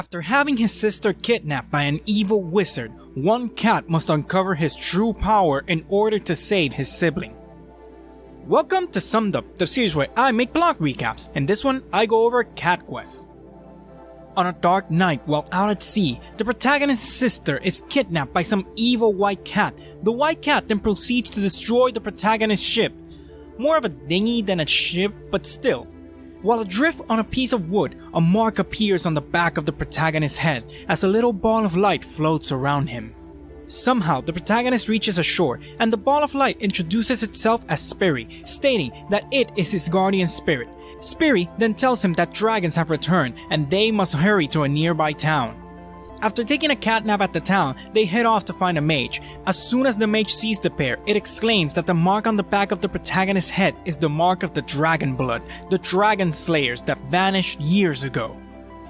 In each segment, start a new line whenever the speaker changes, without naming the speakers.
After having his sister kidnapped by an evil wizard, one cat must uncover his true power in order to save his sibling. Welcome to Summed Up, the series where I make blog recaps. In this one, I go over Cat Quest. On a dark night while out at sea, the protagonist's sister is kidnapped by some evil white cat. The white cat then proceeds to destroy the protagonist's ship. More of a dinghy than a ship, but still. While adrift on a piece of wood, a mark appears on the back of the protagonist's head as a little ball of light floats around him. Somehow, the protagonist reaches ashore and the ball of light introduces itself as Spiri, stating that it is his guardian spirit. Spiri then tells him that dragons have returned and they must hurry to a nearby town. After taking a catnap at the town, they head off to find a mage. As soon as the mage sees the pair, it exclaims that the mark on the back of the protagonist's head is the mark of the dragon blood, the dragon slayers that vanished years ago.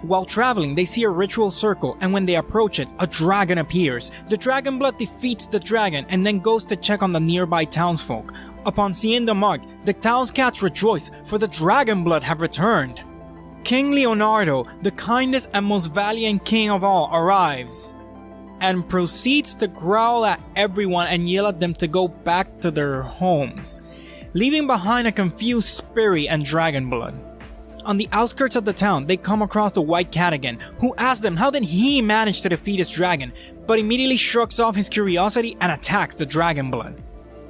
While traveling, they see a ritual circle, and when they approach it, a dragon appears. The dragon blood defeats the dragon and then goes to check on the nearby townsfolk. Upon seeing the mark, the town's cats rejoice, for the dragon blood have returned. King Leonardo, the kindest and most valiant king of all, arrives and proceeds to growl at everyone and yell at them to go back to their homes, leaving behind a confused Spiri and Dragonblood. On the outskirts of the town, they come across the white cat again, who asks them how did he manage to defeat his dragon, but immediately shrugs off his curiosity and attacks the Dragonblood.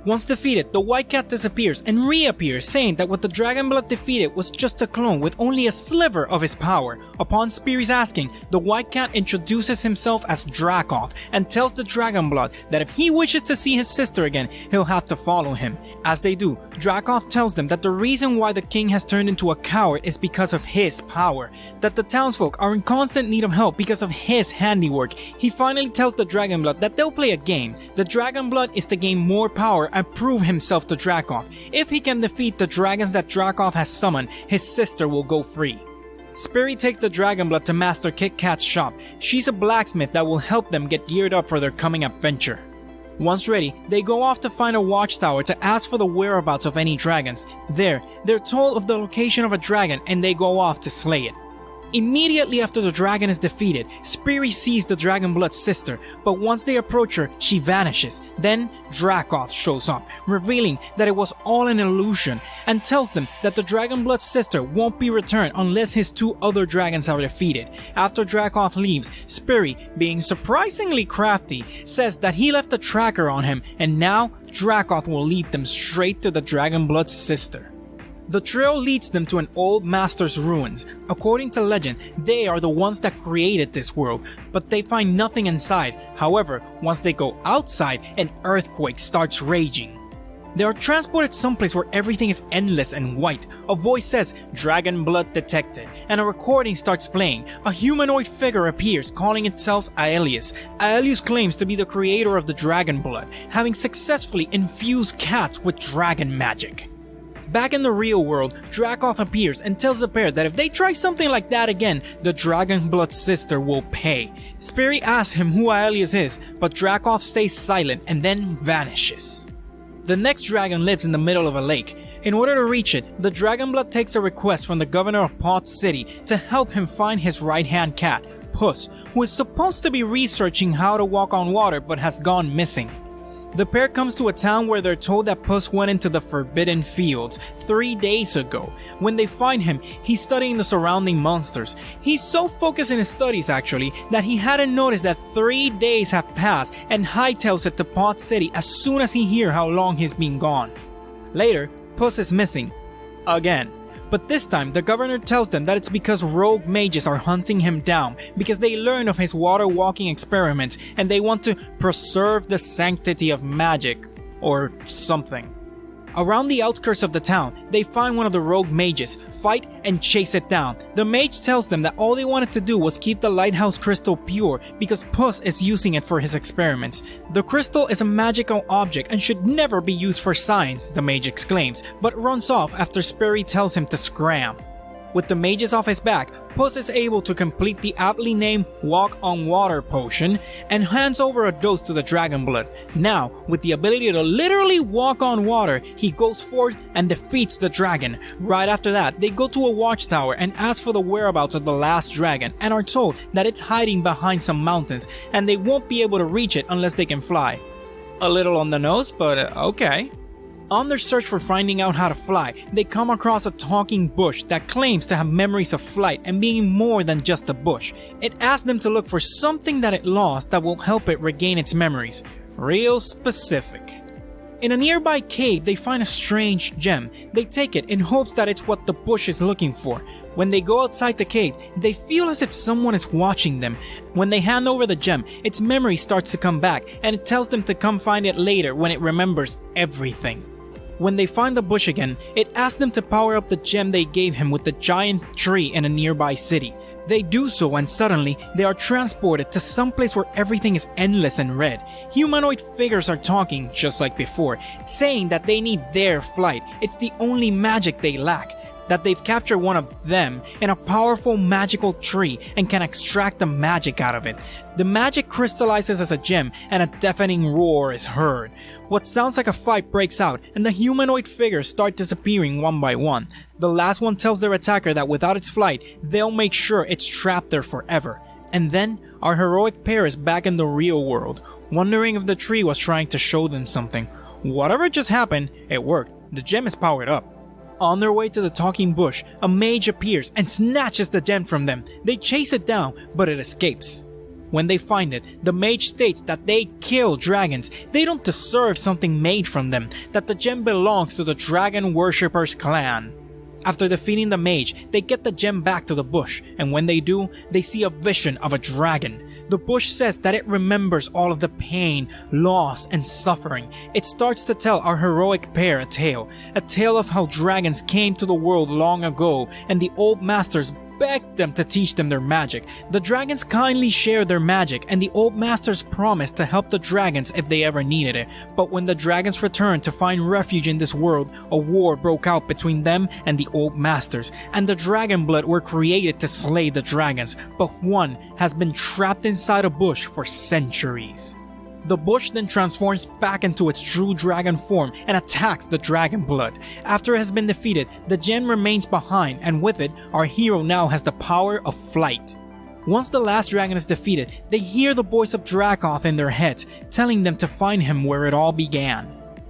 Once defeated, the white cat disappears and reappears, saying that what the Dragonblood defeated was just a clone with only a sliver of his power. Upon Spiri's asking, the white cat introduces himself as Dracoth and tells the Dragonblood that if he wishes to see his sister again, he'll have to follow him. As they do, Dracoth tells them that the reason why the king has turned into a coward is because of his power, that the townsfolk are in constant need of help because of his handiwork. He finally tells the Dragonblood that they'll play a game. The Dragonblood is to gain more power and prove himself to Dracoth. If he can defeat the dragons that Dracoth has summoned, his sister will go free. Spiri takes the Dragonblood to Master Kit Kat's shop. She's a blacksmith that will help them get geared up for their coming adventure. Once ready, they go off to find a watchtower to ask for the whereabouts of any dragons. There, they're told of the location of a dragon and they go off to slay it. Immediately after the dragon is defeated, Spiri sees the Dragonblood's sister, but once they approach her, she vanishes. Then Dracoth shows up, revealing that it was all an illusion, and tells them that the Dragonblood's sister won't be returned unless his two other dragons are defeated. After Dracoth leaves, Spiri, being surprisingly crafty, says that he left a tracker on him, and now Dracoth will lead them straight to the Dragonblood's sister. The trail leads them to an old master's ruins. According to legend, they are the ones that created this world, but they find nothing inside. However, once they go outside, an earthquake starts raging. They are transported someplace where everything is endless and white. A voice says, "Dragon blood detected," and a recording starts playing. A humanoid figure appears, calling itself Aelius. Aelius claims to be the creator of the dragon blood, having successfully infused cats with dragon magic. Back in the real world, Dracoth appears and tells the pair that if they try something like that again, the Dragonblood's sister will pay. Spiri asks him who Aelius is, but Dracoth stays silent and then vanishes. The next dragon lives in the middle of a lake. In order to reach it, the Dragonblood takes a request from the governor of Pot City to help him find his right-hand cat, Puss, who is supposed to be researching how to walk on water but has gone missing. The pair comes to a town where they're told that Puss went into the Forbidden Fields 3 days ago. When they find him, he's studying the surrounding monsters. He's so focused in his studies actually that he hadn't noticed that 3 days have passed and hightails it to Pot City as soon as he hears how long he's been gone. Later, Puss is missing. Again. But this time, the governor tells them that it's because rogue mages are hunting him down because they learned of his water walking experiments and they want to preserve the sanctity of magic or something. Around the outskirts of the town, they find one of the rogue mages, fight and chase it down. The mage tells them that all they wanted to do was keep the lighthouse crystal pure because Puss is using it for his experiments. The crystal is a magical object and should never be used for science, the mage exclaims, but runs off after Spiri tells him to scram. With the mages off his back, Puss is able to complete the aptly named Walk on Water potion and hands over a dose to the Dragonblood. Now, with the ability to literally walk on water, he goes forth and defeats the dragon. Right after that, they go to a watchtower and ask for the whereabouts of the last dragon and are told that it's hiding behind some mountains and they won't be able to reach it unless they can fly. A little on the nose, but okay. On their search for finding out how to fly, they come across a talking bush that claims to have memories of flight and being more than just a bush. It asks them to look for something that it lost that will help it regain its memories. Real specific. In a nearby cave, they find a strange gem. They take it in hopes that it's what the bush is looking for. When they go outside the cave, they feel as if someone is watching them. When they hand over the gem, its memory starts to come back and it tells them to come find it later when it remembers everything. When they find the bush again, it asks them to power up the gem they gave him with the giant tree in a nearby city. They do so and suddenly, they are transported to some place where everything is endless and red. Humanoid figures are talking, just like before, saying that they need their flight. It's the only magic they lack. That they've captured one of them in a powerful magical tree and can extract the magic out of it. The magic crystallizes as a gem and a deafening roar is heard. What sounds like a fight breaks out and the humanoid figures start disappearing one by one. The last one tells their attacker that without its flight, they'll make sure it's trapped there forever. And then, our heroic pair is back in the real world, wondering if the tree was trying to show them something. Whatever just happened, it worked. The gem is powered up. On their way to the talking bush, a mage appears and snatches the gem from them. They chase it down, but it escapes. When they find it, the mage states that they kill dragons. They don't deserve something made from them, that the gem belongs to the dragon worshippers clan. After defeating the mage, they get the gem back to the bush, and when they do, they see a vision of a dragon. The bush says that it remembers all of the pain, loss, and suffering. It starts to tell our heroic pair a tale of how dragons came to the world long ago, and the old masters begged them to teach them their magic. The dragons kindly share their magic, and the old masters promised to help the dragons if they ever needed it. But when the dragons returned to find refuge in this world, a war broke out between them and the old masters, and the Dragonblood were created to slay the dragons, but one has been trapped inside a bush for centuries. The bush then transforms back into its true dragon form and attacks the Dragonblood. After it has been defeated, the gem remains behind, and with it, our hero now has the power of flight. Once the last dragon is defeated, they hear the voice of Dracoth in their heads, telling them to find him where it all began.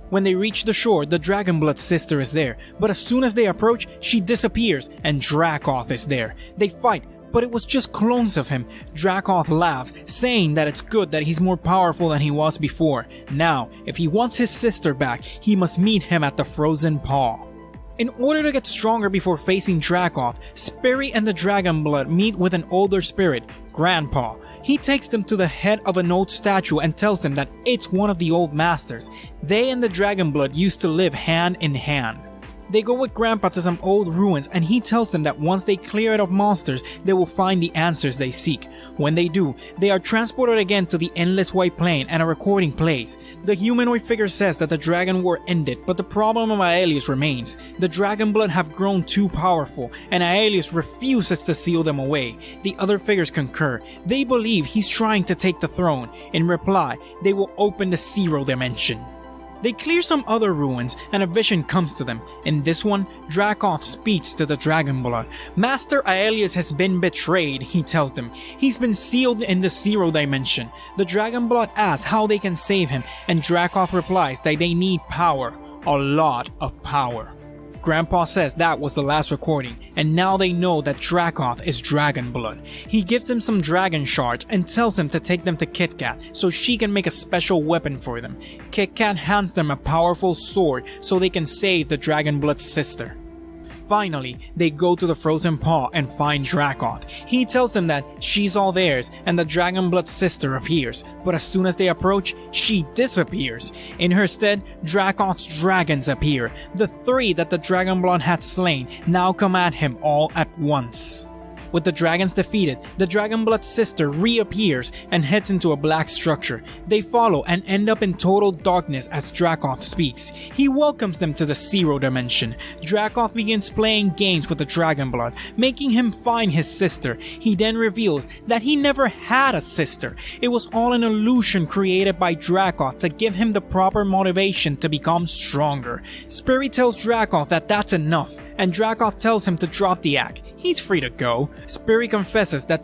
When they reach the shore, the Dragonblood's sister is there, but as soon as they approach, she disappears and Dracoth is there. They fight, but it was just clones of him. Dracoth laughs, saying that it's good that he's more powerful than he was before. Now, if he wants his sister back, he must meet him at the Frozen Paw. In order to get stronger before facing Dracoth, Sperry and the Dragonblood meet with an older spirit, Grandpa. He takes them to the head of an old statue and tells them that it's one of the old masters. They and the Dragonblood used to live hand in hand. They go with Grandpa to some old ruins and he tells them that once they clear it of monsters, they will find the answers they seek. When they do, they are transported again to the Endless White Plain and a recording plays. The humanoid figure says that the Dragon War ended, but the problem of Aelius remains. The Dragonblood have grown too powerful and Aelius refuses to seal them away. The other figures concur. They believe he's trying to take the throne. In reply, they will open the Zero Dimension. They clear some other ruins and a vision comes to them. In this one, Dracoth speaks to the Dragonblood. Master Aelius has been betrayed, he tells them. He's been sealed in the Zero Dimension. The Dragonblood asks how they can save him and Dracoth replies that they need power. A lot of power. Grandpa says that was the last recording, and now they know that Dracoth is Dragonblood. He gives them some dragon shards and tells them to take them to Kit Kat so she can make a special weapon for them. Kit Kat hands them a powerful sword so they can save the Dragonblood's sister. Finally, they go to the Frozen Paw and find Dracoth. He tells them that she's all theirs and the Dragonblood's sister appears, but as soon as they approach, she disappears. In her stead, Dracoth's dragons appear. The three that the Dragonblood had slain now come at him all at once. With the dragons defeated, the Dragonblood sister reappears and heads into a black structure. They follow and end up in total darkness as Dracoth speaks. He welcomes them to the Zero Dimension. Dracoth begins playing games with the Dragonblood, making him find his sister. He then reveals that he never had a sister. It was all an illusion created by Dracoth to give him the proper motivation to become stronger. Spirit tells Dracoth that that's enough, and Dracoth tells him to drop the act. He's free to go. Spirit confesses that